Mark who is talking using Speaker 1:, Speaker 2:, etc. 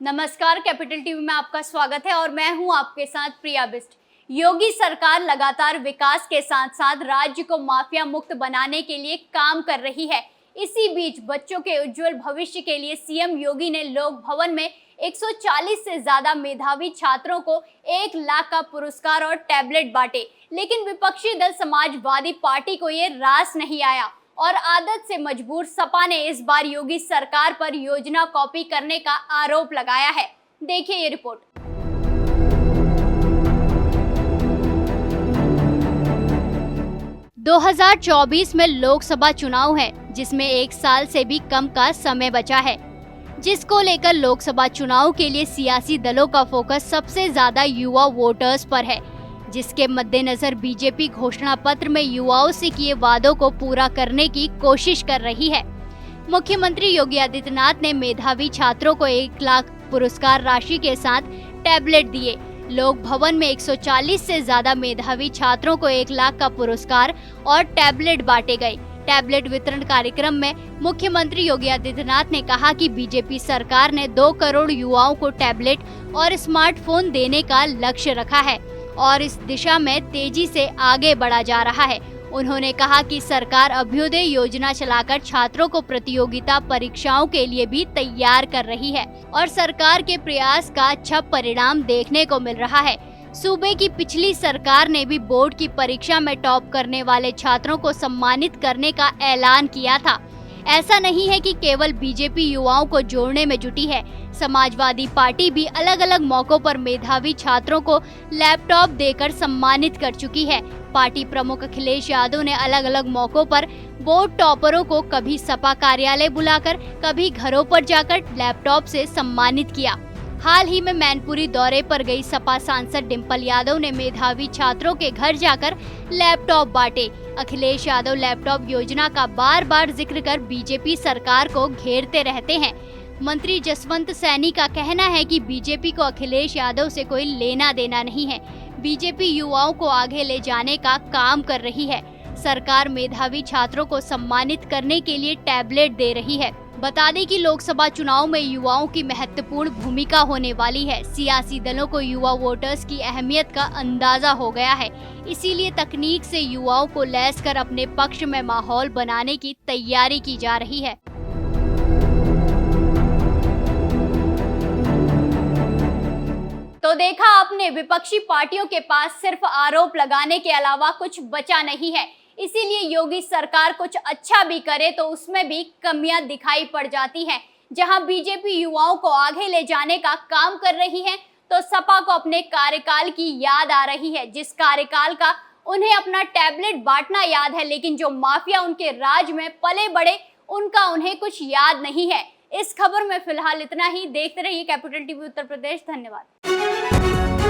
Speaker 1: नमस्कार, capital TV में आपका स्वागत है और मैं हूं आपके साथ प्रिया बिस्ट। योगी सरकार लगातार विकास के साथ साथ राज्य को माफिया मुक्त बनाने के लिए काम कर रही है। इसी बीच बच्चों के उज्जवल भविष्य के लिए सीएम योगी ने लोक भवन में 140 से ज्यादा मेधावी छात्रों को 1 लाख का पुरस्कार और टैबलेट बांटे। लेकिन विपक्षी दल समाजवादी पार्टी को ये रास नहीं आया और आदत से मजबूर सपा ने इस बार योगी सरकार पर योजना कॉपी करने का आरोप लगाया है। देखिए ये रिपोर्ट। – 2024 में लोकसभा चुनाव है, जिसमें 1 साल से भी कम का समय बचा है, जिसको लेकर लोकसभा चुनाव के लिए सियासी दलों का फोकस सबसे ज्यादा युवा वोटर्स पर है, जिसके मद्देनजर बीजेपी घोषणा पत्र में युवाओं से किए वादों को पूरा करने की कोशिश कर रही है। मुख्यमंत्री योगी आदित्यनाथ ने मेधावी छात्रों को 1 लाख पुरस्कार राशि के साथ टैबलेट दिए। लोक भवन में 140 से ज्यादा मेधावी छात्रों को 1 लाख का पुरस्कार और टैबलेट बांटे गए। टैबलेट वितरण कार्यक्रम में मुख्यमंत्री योगी आदित्यनाथ ने कहा कि बीजेपी सरकार ने 2 करोड़ युवाओं को टैबलेट और स्मार्टफोन देने का लक्ष्य रखा है और इस दिशा में तेजी से आगे बढ़ा जा रहा है। उन्होंने कहा कि सरकार अभ्युदय योजना चलाकर छात्रों को प्रतियोगिता परीक्षाओं के लिए भी तैयार कर रही है और सरकार के प्रयास का अच्छा परिणाम देखने को मिल रहा है। सूबे की पिछली सरकार ने भी बोर्ड की परीक्षा में टॉप करने वाले छात्रों को सम्मानित करने का ऐलान किया था। ऐसा नहीं है कि केवल बीजेपी युवाओं को जोड़ने में जुटी है। समाजवादी पार्टी भी अलग अलग मौकों पर मेधावी छात्रों को लैपटॉप देकर सम्मानित कर चुकी है। पार्टी प्रमुख अखिलेश यादव ने अलग अलग मौकों पर बोर्ड टॉपरों को कभी सपा कार्यालय बुलाकर, कभी घरों पर जाकर लैपटॉप से सम्मानित किया। हाल ही में मैनपुरी दौरे पर गई सपा सांसद डिंपल यादव ने मेधावी छात्रों के घर जाकर लैपटॉप बांटे। अखिलेश यादव लैपटॉप योजना का बार बार जिक्र कर बीजेपी सरकार को घेरते रहते हैं। मंत्री जसवंत सैनी का कहना है कि बीजेपी को अखिलेश यादव से कोई लेना देना नहीं है। बीजेपी युवाओं को आगे ले जाने का काम कर रही है। सरकार मेधावी छात्रों को सम्मानित करने के लिए टैबलेट दे रही है। बता दें कि लोकसभा चुनाव में युवाओं की महत्वपूर्ण भूमिका होने वाली है। सियासी दलों को युवा वोटर्स की अहमियत का अंदाजा हो गया है, इसीलिए तकनीक से युवाओं को लैस कर अपने पक्ष में माहौल बनाने की तैयारी की जा रही है। तो देखा आपने, विपक्षी पार्टियों के पास सिर्फ आरोप लगाने के अलावा कुछ बचा नहीं है। इसीलिए योगी सरकार कुछ अच्छा भी करे तो उसमें भी कमियां दिखाई पड़ जाती हैं। जहां बीजेपी युवाओं को आगे ले जाने का काम कर रही है, तो सपा को अपने कार्यकाल की याद आ रही है, जिस कार्यकाल का उन्हें अपना टैबलेट बांटना याद है, लेकिन जो माफिया उनके राज में पले बड़े उनका उन्हें कुछ याद नहीं है। इस खबर में फिलहाल इतना ही। देखते रहिए कैपिटल टीवी उत्तर प्रदेश। धन्यवाद।